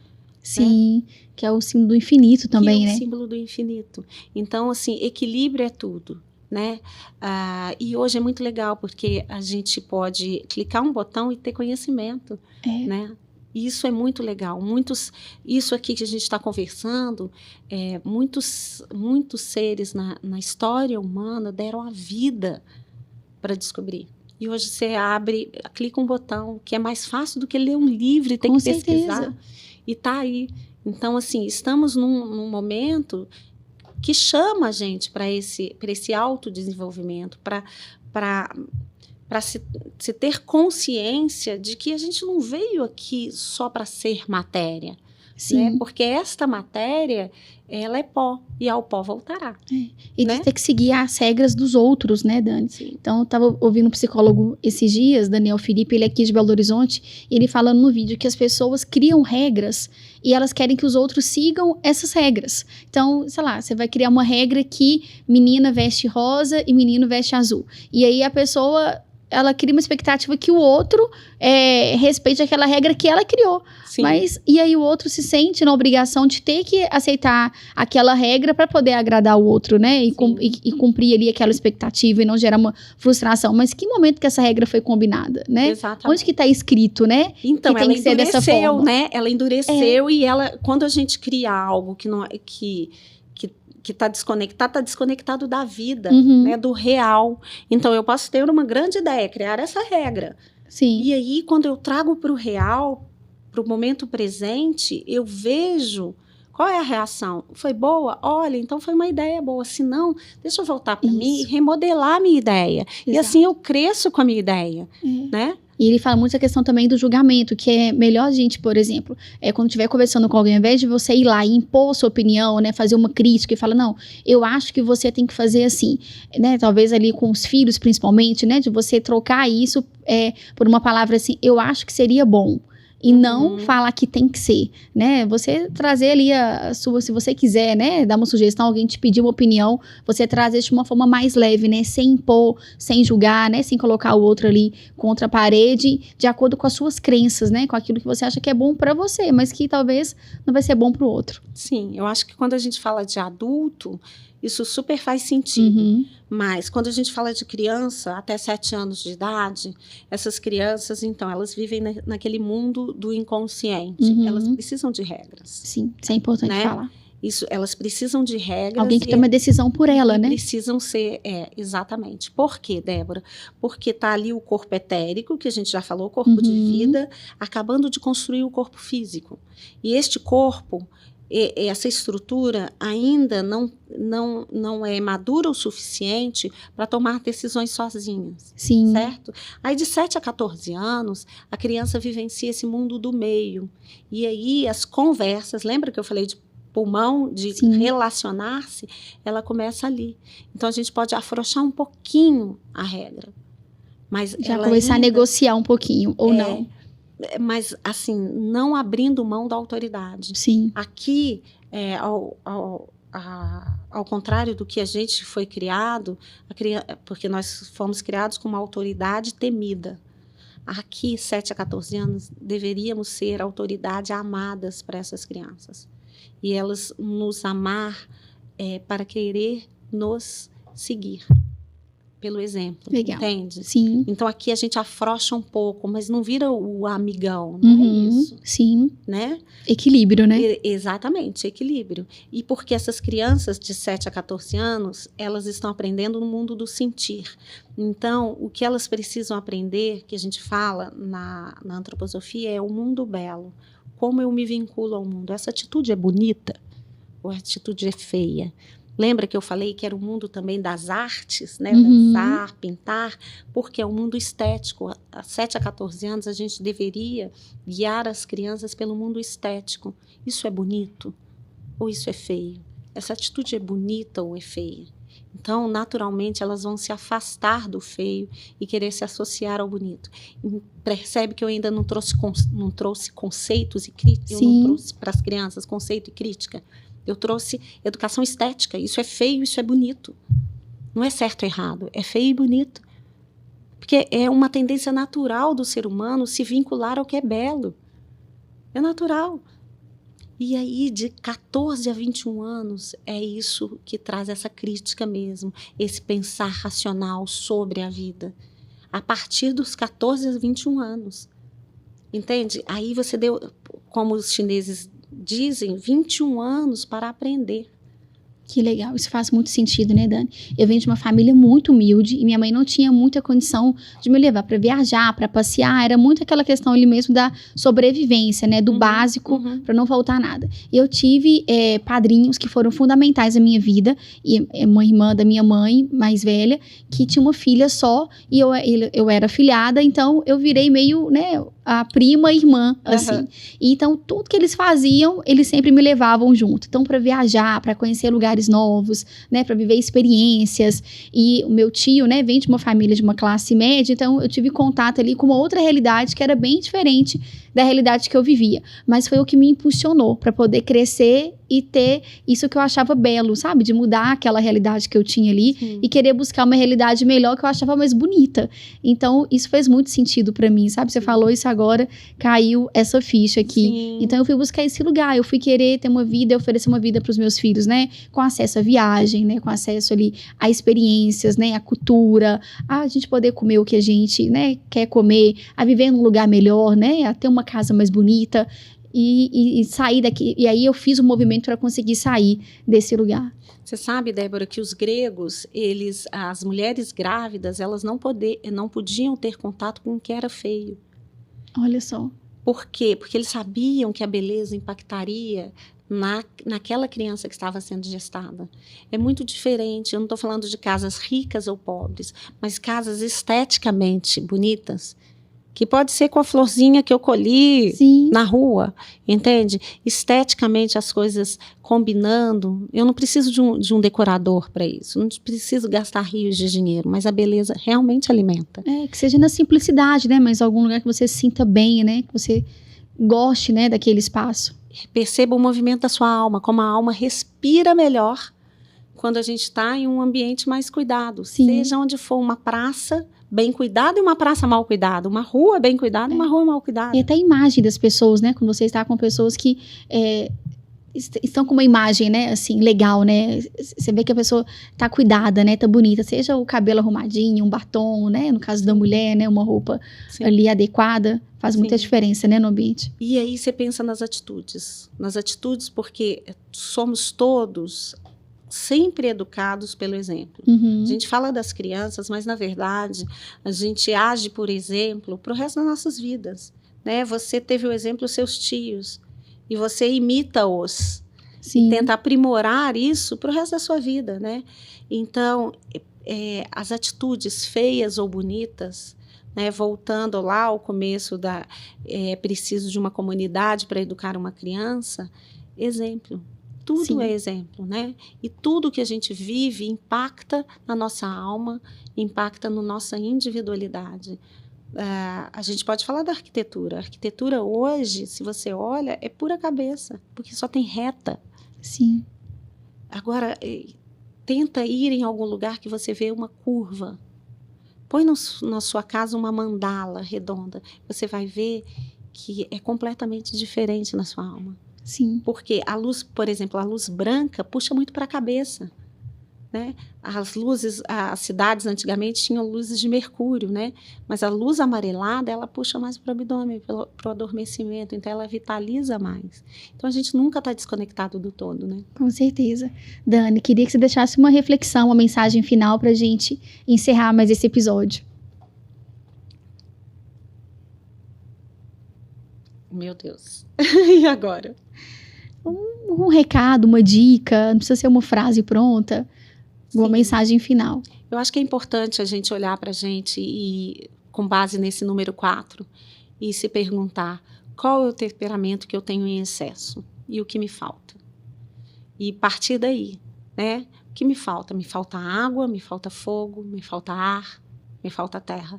Sim, que é o símbolo do infinito também, né? Que é o símbolo do infinito. Então, assim, equilíbrio é tudo. Né? E hoje é muito legal porque a gente pode clicar um botão e ter conhecimento, né? Isso é muito legal. Isso aqui que a gente está conversando, muitos seres na história humana deram a vida para descobrir. E hoje você clica um botão que é mais fácil do que ler um livro e ter que pesquisar. E tá aí. Então, assim, estamos num momento que chama a gente para esse autodesenvolvimento, para se ter consciência de que a gente não veio aqui só para ser matéria. Né? Porque esta matéria, ela é pó, e ao pó voltará. E né? ter que seguir as regras dos outros, né, Dani? Sim. Então, eu estava ouvindo um psicólogo esses dias, Daniel Felipe, ele é aqui de Belo Horizonte, e ele falando no vídeo que as pessoas criam regras e elas querem que os outros sigam essas regras. Então, sei lá, você vai criar uma regra que menina veste rosa e menino veste azul. E aí a pessoa, ela cria uma expectativa que o outro respeite aquela regra que ela criou. Sim. Mas, e aí o outro se sente na obrigação de ter que aceitar aquela regra para poder agradar o outro, né? E cumprir ali aquela expectativa e não gerar uma frustração. Mas que momento que essa regra foi combinada, né? Exatamente. Onde que tá escrito, né? Então, que tem que ser dessa forma. Né? Ela endureceu e quando a gente cria algo que não que está desconectado da vida, né, do real. Então, eu posso ter uma grande ideia, criar essa regra. Sim. E aí, quando eu trago para o real, para o momento presente, eu vejo qual é a reação. Foi boa? Olha, então foi uma ideia boa. Se não, deixa eu voltar para mim e remodelar a minha ideia. Exato. E assim eu cresço com a minha ideia, né? E ele fala muito a questão também do julgamento, que é melhor a gente, por exemplo, quando estiver conversando com alguém, ao invés de você ir lá e impor a sua opinião, né, fazer uma crítica e falar, não, eu acho que você tem que fazer assim, né, talvez ali com os filhos principalmente, né, de você trocar isso por uma palavra assim, eu acho que seria bom. e não falar que tem que ser, né? Você trazer ali a sua, se você quiser, né, dar uma sugestão, alguém te pedir uma opinião, você trazer de uma forma mais leve, né, sem impor, sem julgar, né, sem colocar o outro ali contra a parede, de acordo com as suas crenças, né, com aquilo que você acha que é bom pra você, mas que talvez não vai ser bom pro outro. Sim, eu acho que quando a gente fala de adulto, isso super faz sentido. Mas quando a gente fala de criança, até 7 anos de idade, essas crianças, então, elas vivem naquele mundo do inconsciente. Elas precisam de regras. Sim, isso é importante falar. Isso, elas precisam de regras. Alguém que tome a decisão por ela, né? Precisam ser, exatamente. Por quê, Débora? Porque tá ali o corpo etérico, que a gente já falou, o corpo de vida, acabando de construir o corpo físico. E este corpo, essa estrutura ainda não é madura o suficiente para tomar decisões sozinhas. Sim. Certo? Aí, de 7 a 14 anos, a criança vivencia esse mundo do meio. E aí, as conversas, lembra que eu falei de pulmão, de relacionar-se, ela começa ali. Então, a gente pode afrouxar um pouquinho a regra. Mas já começar a negociar um pouquinho, ou não. Mas, assim, não abrindo mão da autoridade. Sim. Aqui, ao contrário do que a gente foi criado, porque nós fomos criados com uma autoridade temida. Aqui, 7 a 14 anos, deveríamos ser autoridade amadas para essas crianças. E elas nos amar para querer nos seguir. Pelo exemplo, legal. Entende? Sim. Então, aqui a gente afrouxa um pouco, mas não vira o amigão, não é isso? Sim. Né? Equilíbrio, né? Exatamente, equilíbrio. E porque essas crianças de 7 a 14 anos, elas estão aprendendo no mundo do sentir. Então, o que elas precisam aprender, que a gente fala na antroposofia, é o mundo belo. Como eu me vinculo ao mundo. Essa atitude é bonita ou a atitude é feia? Lembra que eu falei que era o mundo também das artes, né? Dançar, pintar, porque é um mundo estético. A 7 a 14 anos, a gente deveria guiar as crianças pelo mundo estético. Isso é bonito ou isso é feio? Essa atitude é bonita ou é feia? Então, naturalmente, elas vão se afastar do feio e querer se associar ao bonito. E percebe que eu ainda não trouxe conceitos e crítica? Eu não trouxe para as crianças conceito e crítica. Eu trouxe educação estética. Isso é feio, isso é bonito. Não é certo ou errado, é feio e bonito. Porque é uma tendência natural do ser humano se vincular ao que é belo. É natural. E aí, de 14 a 21 anos, é isso que traz essa crítica mesmo, esse pensar racional sobre a vida. A partir dos 14 a 21 anos. Entende? Aí você deu, como os chineses dizem, 21 anos para aprender. Que legal, isso faz muito sentido, né, Dani? Eu venho de uma família muito humilde e minha mãe não tinha muita condição de me levar para viajar, para passear. Era muito aquela questão ali mesmo da sobrevivência, né, do básico, para não faltar nada. E eu tive padrinhos que foram fundamentais na minha vida, e uma irmã da minha mãe, mais velha, que tinha uma filha só, e eu era filhada, então eu virei meio, né, a prima e irmã, assim. E então, tudo que eles faziam, eles sempre me levavam junto. Então, para viajar, para conhecer lugares novos, né, para viver experiências. E o meu tio, né, vem de uma família de uma classe média, então eu tive contato ali com uma outra realidade que era bem diferente da realidade que eu vivia. Mas foi o que me impulsionou para poder crescer e ter isso que eu achava belo, sabe? De mudar aquela realidade que eu tinha ali e querer buscar uma realidade melhor que eu achava mais bonita. Então, isso fez muito sentido para mim, sabe? Você falou isso agora, caiu essa ficha aqui. Sim. Então, eu fui buscar esse lugar. Eu fui querer ter uma vida, oferecer uma vida para os meus filhos, né? Com acesso à viagem, né? Com acesso ali a experiências, né? A cultura, a gente poder comer o que a gente, né, quer comer, a viver num lugar melhor, né? A ter uma casa mais bonita. E sair daqui. E aí eu fiz um movimento para conseguir sair desse lugar. Você sabe, Débora, que os gregos, as mulheres grávidas, elas não podiam ter contato com o que era feio. Olha só. Por quê? Porque eles sabiam que a beleza impactaria naquela criança que estava sendo gestada. É muito diferente. Eu não estou falando de casas ricas ou pobres, mas casas esteticamente bonitas, que pode ser com a florzinha que eu colhi na rua, entende? Esteticamente as coisas combinando. Eu não preciso de um decorador para isso, não preciso gastar rios de dinheiro, mas a beleza realmente alimenta. Que seja na simplicidade, né? Mas algum lugar que você se sinta bem, né? Que você goste, né, daquele espaço. Perceba o movimento da sua alma, como a alma respira melhor quando a gente está em um ambiente mais cuidado. Sim. Seja onde for, uma praça bem cuidada e uma praça mal cuidada, uma rua bem cuidada e uma rua mal cuidada. E até a imagem das pessoas, né? Quando você está com pessoas que estão com uma imagem, né, assim, legal, né? Você vê que a pessoa tá cuidada, né? Tá bonita. Seja o cabelo arrumadinho, um batom, né? No caso da mulher, né? Uma roupa Sim. ali adequada. Faz muita Sim. diferença, né, no ambiente. E aí você pensa nas atitudes. Nas atitudes, porque somos todos sempre educados pelo exemplo. Uhum. A gente fala das crianças, mas, na verdade, a gente age por exemplo para o resto das nossas vidas. Né? Você teve o exemplo dos seus tios. E você imita-os. Sim. E tenta aprimorar isso para o resto da sua vida, né? Então, as atitudes feias ou bonitas, né, voltando lá ao começo é preciso de uma comunidade para educar uma criança, exemplo. Tudo Sim. é exemplo, né? E tudo que a gente vive impacta na nossa alma, impacta na nossa individualidade. A gente pode falar da arquitetura. A arquitetura hoje, se você olha, é pura cabeça, porque só tem reta. Sim. Agora, tenta ir em algum lugar que você vê uma curva. Põe na sua casa uma mandala redonda. Você vai ver que é completamente diferente na sua alma. Sim. Porque a luz, por exemplo, a luz branca puxa muito para a cabeça. Né? As cidades antigamente tinham luzes de mercúrio, né? Mas a luz amarelada, ela puxa mais para o abdômen, para o adormecimento, então ela vitaliza mais. Então a gente nunca está desconectado do todo, né? Com certeza. Dani, queria que você deixasse uma reflexão, uma mensagem final para a gente encerrar mais esse episódio. Meu Deus. E agora? Um recado, uma dica, não precisa ser uma frase pronta. Uma Sim. mensagem final. Eu acho que é importante a gente olhar para a gente e, com base nesse número 4, e se perguntar qual é o temperamento que eu tenho em excesso e o que me falta. E partir daí, né? O que me falta? Me falta água, me falta fogo, me falta ar, me falta terra.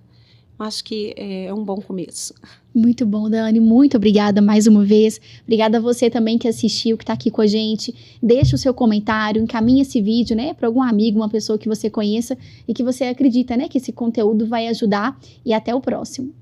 Acho que é um bom começo. Muito bom, Dani. Muito obrigada mais uma vez. Obrigada a você também que assistiu, que está aqui com a gente. Deixa o seu comentário, encaminhe esse vídeo, né, para algum amigo, uma pessoa que você conheça e que você acredita, né, que esse conteúdo vai ajudar. E até o próximo.